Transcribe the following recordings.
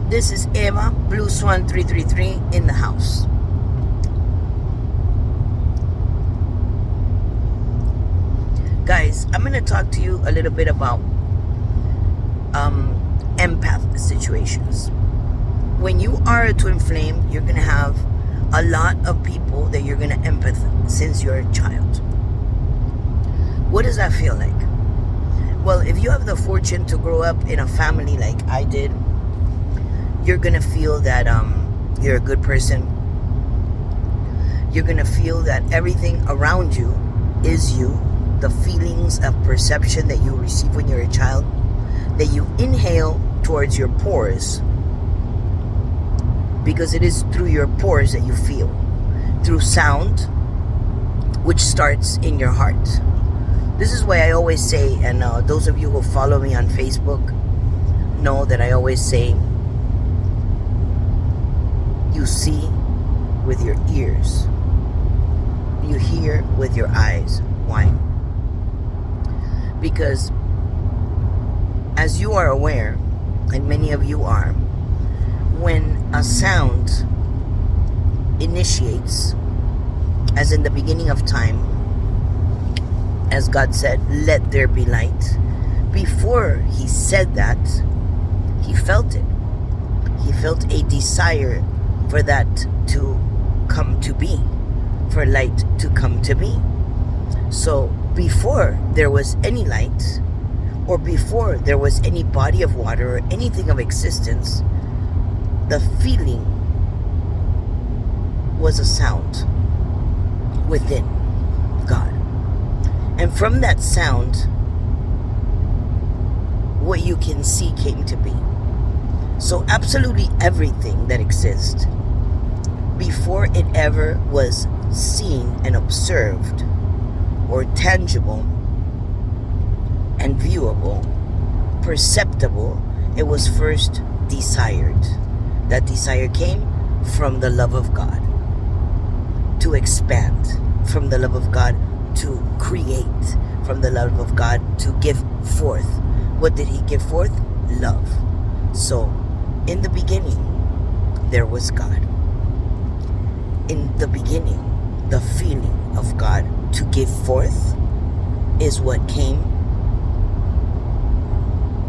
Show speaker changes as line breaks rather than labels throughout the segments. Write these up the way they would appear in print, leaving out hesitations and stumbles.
This is Eva, Blue Swan 333 in the house. Guys, I'm going to talk to you a little bit about empath situations. When you are a twin flame, you're going to have a lot of people that you're going to empathize since you're a child. What does that feel like? Well, if you have the fortune to grow up in a family like I did, you're going to feel that you're a good person. You're going to feel that everything around you is you. The feelings of perception that you receive when you're a child, that you inhale towards your pores, because it is through your pores that you feel. Through sound, which starts in your heart. This is why I always say, and those of you who follow me on Facebook know that I always say, you see with your ears, you hear with your eyes. Why? Because as you are aware, and many of you are, when a sound initiates, as in the beginning of time, as God said, let there be light, before he said that, he felt it. He felt a desire for that to come to be, for light to come to be. So before there was any light, or before there was any body of water or anything of existence, the feeling was a sound within God. And from that sound, what you can see came to be. So absolutely everything that exists, before it ever was seen and observed, or tangible and viewable, perceptible, it was first desired. That desire came from the love of God to expand, from the love of God to create, from the love of God to give forth. What did he give forth? Love. So in the beginning there was God. In the beginning, the feeling of God to give forth is what came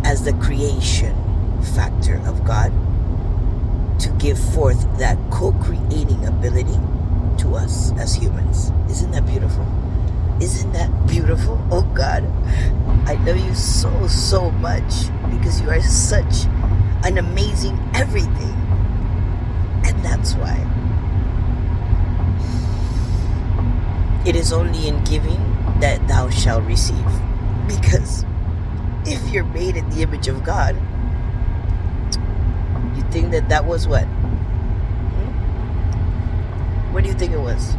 as the creation factor of God, to give forth that co-creating ability to us as humans. Isn't that beautiful? Isn't that beautiful? Oh God, I love you so, so much, because you are such an amazing everything. And that's why it is only in giving that thou shalt receive. Because if you're made in the image of God, you think that that was what? What do you think it was?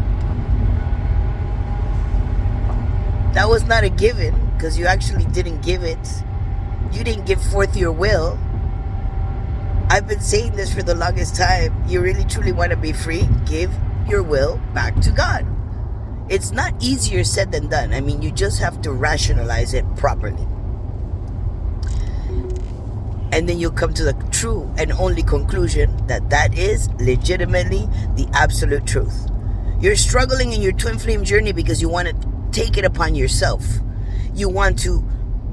That was not a given, because you actually didn't give it. You didn't give forth your will. I've been saying this for the longest time. You really truly want to be free? Give your will back to God. It's not easier said than done. I mean, you just have to rationalize it properly. And then you'll come to the true and only conclusion that that is legitimately the absolute truth. You're struggling in your twin flame journey because you want to take it upon yourself. You want to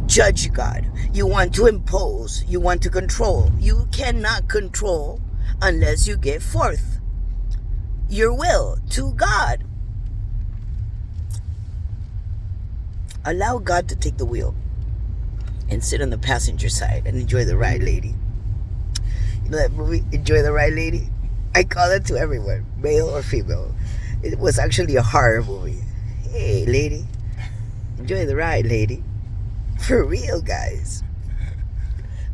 judge God. You want to impose. You want to control. You cannot control unless you give forth your will to God. Allow God to take the wheel and sit on the passenger side and enjoy the ride, lady. You know that movie, Enjoy the Ride, Lady? I call it to everyone, male or female. It was actually a horror movie. Hey, lady, enjoy the ride, lady. For real, guys.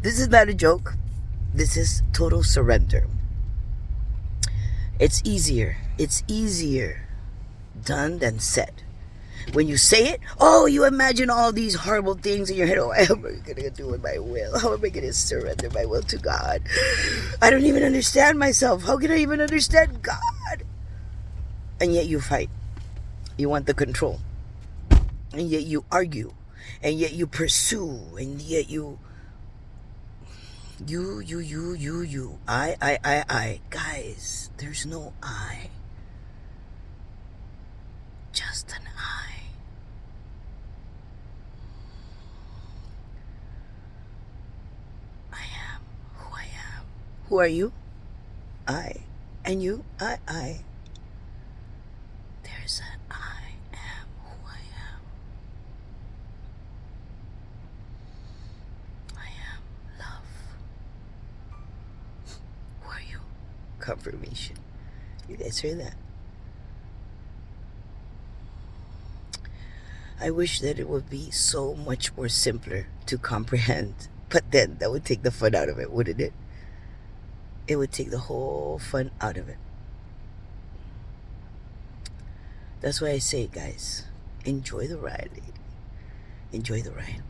This is not a joke. This is total surrender. It's easier done than said. When you say it, oh, you imagine all these horrible things in your head. Oh, how am I going to do with my will? How am I going to surrender my will to God? I don't even understand myself. How can I even understand God? And yet you fight. You want the control. And yet you argue. And yet you pursue. And yet you You. I. Guys, there's no I. Just an I. I am who I am. Who are you? I. And you? I. There's an I am who I am. I am love. Who are you? Confirmation. You guys heard that? I wish that it would be so much more simpler to comprehend. But then that would take the fun out of it, wouldn't it? It would take the whole fun out of it. That's why I say, guys, enjoy the ride, lady. Enjoy the ride.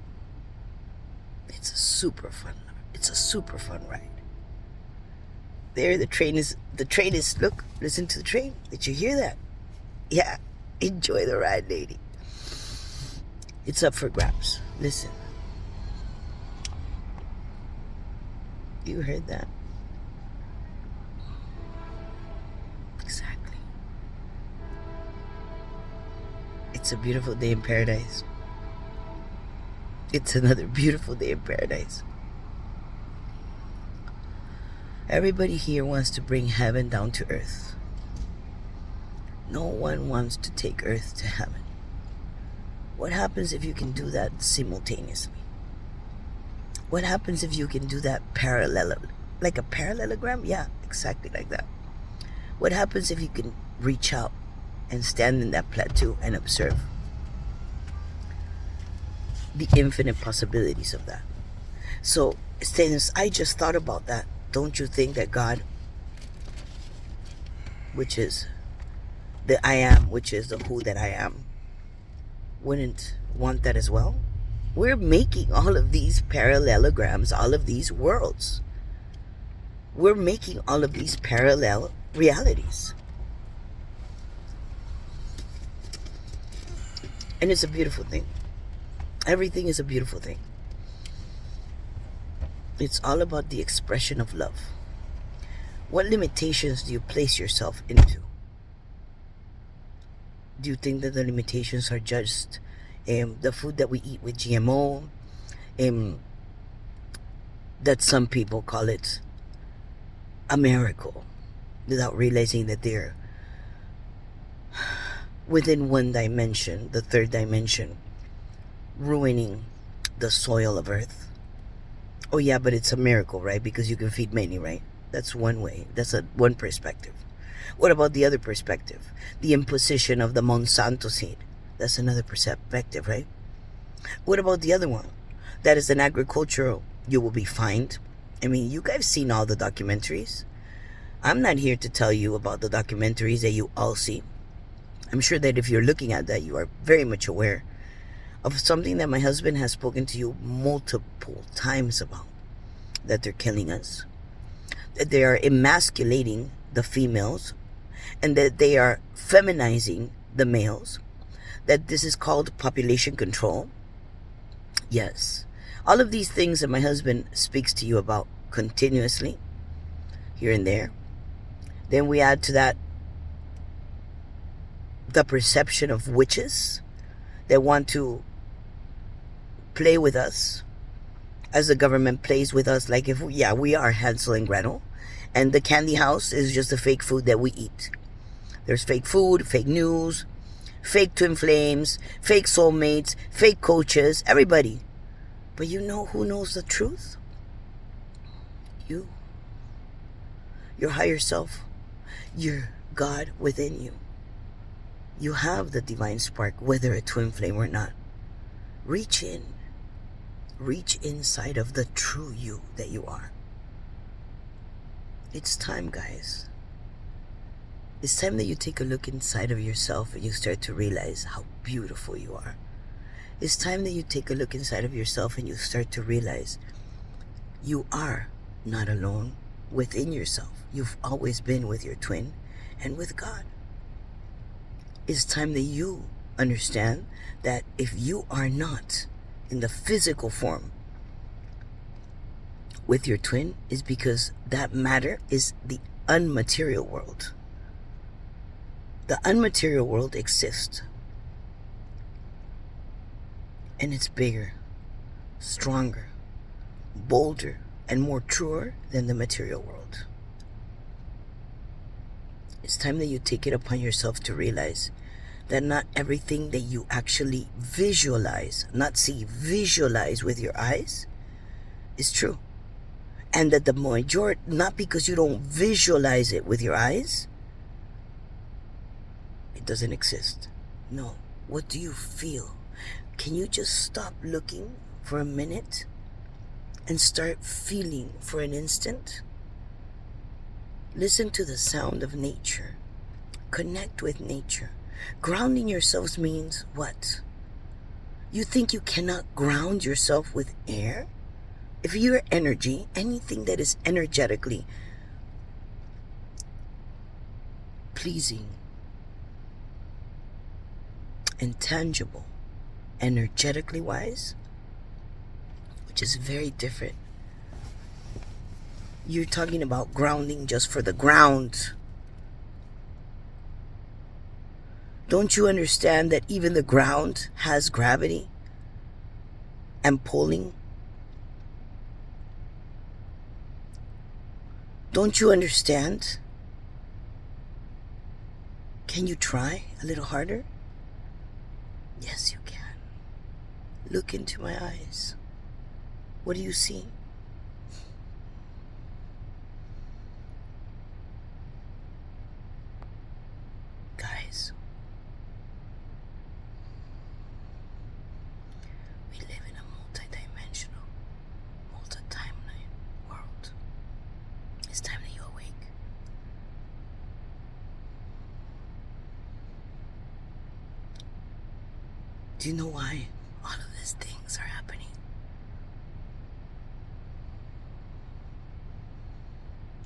It's a super fun ride. There the train is, look, listen to the train. Did you hear that? Yeah, enjoy the ride, lady. It's up for grabs. Listen. You heard that? Exactly. It's a beautiful day in paradise. It's another beautiful day in paradise. Everybody here wants to bring heaven down to earth. No one wants to take earth to heaven. What happens if you can do that simultaneously? What happens if you can do that like a parallelogram? Yeah, exactly like that. What happens if you can reach out and stand in that plateau and observe the infinite possibilities of that? So, since I just thought about that, don't you think that God, which is the I am, which is the who that I am, wouldn't want that as well? We're making all of these parallelograms, all of these worlds. We're making all of these parallel realities. And it's a beautiful thing. Everything is a beautiful thing. It's all about the expression of love. What limitations do you place yourself into? Do you think that the limitations are just the food that we eat with GMO? That some people call it a miracle without realizing that they're within one dimension, the third dimension, ruining the soil of earth. Oh yeah, but it's a miracle, right? Because you can feed many, right? That's one way. That's one perspective. What about the other perspective? The imposition of the Monsanto seed. That's another perspective, right? What about the other one? That is an agricultural, you will be fined. I mean, you guys seen all the documentaries. I'm not here to tell you about the documentaries that you all see. I'm sure that if you're looking at that, you are very much aware of something that my husband has spoken to you multiple times about. That they're killing us. That they are emasculating the females. And that they are feminizing the males. That this is called population control. Yes. All of these things that my husband speaks to you about continuously, here and there. Then we add to that the perception of witches that want to play with us as the government plays with us, like if we are Hansel and Gretel, and the candy house is just the fake food that we eat. There's fake food, fake news, fake twin flames, fake soulmates, fake coaches, everybody. But you know who knows the truth? You. Your higher self. Your God within you. You have the divine spark, whether a twin flame or not. Reach in. Reach inside of the true you that you are. It's time, guys. It's time that you take a look inside of yourself and you start to realize how beautiful you are. It's time that you take a look inside of yourself and you start to realize you are not alone within yourself. You've always been with your twin and with God. It's time that you understand that if you are not in the physical form with your twin is because that matter is the unmaterial world. The unmaterial world exists. And it's bigger, stronger, bolder, and more truer than the material world. It's time that you take it upon yourself to realize that not everything that you actually visualize, not see, visualize with your eyes, is true. And that the majority, not because you don't visualize it with your eyes, it doesn't exist. No. What do you feel? Can you just stop looking for a minute and start feeling for an instant? Listen to the sound of nature. Connect with nature. Grounding yourselves means what? You think you cannot ground yourself with air? If you're energy, anything that is energetically pleasing and tangible, energetically wise, which is very different. You're talking about grounding just for the ground. Don't you understand that even the ground has gravity and pulling? Don't you understand? Can you try a little harder? Yes, you can. Look into my eyes. What do you see? Guys, we live in a multi-dimensional, multi-timeline world. It's time that you awake. Do you know why all of these things are happening?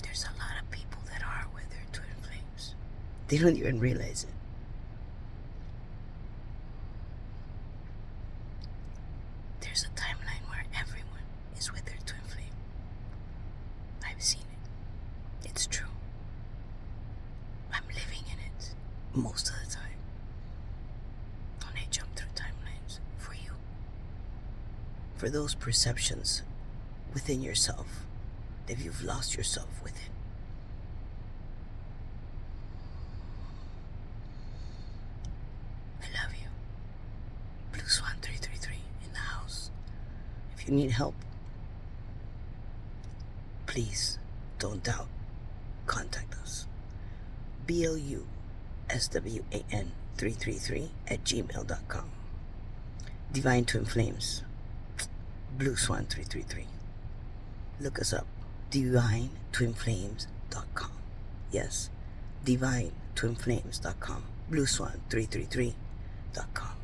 There's a lot of people that are with their twin flames. They don't even realize it. There's a timeline where everyone is with their twin flame. I've seen it. It's true. I'm living in it most of the time. Don't I jump through timelines for you? For those perceptions within yourself that you've lost yourself within. I love you. Blue Swan 333 in the house. If you need help, please don't doubt. Contact us. BLUSWAN333@gmail.com. Divine Twin Flames. Blue Swan 333. Look us up. DivineTwinFlames.com. Yes, DivineTwinFlames.com. Blue Swan 333.com.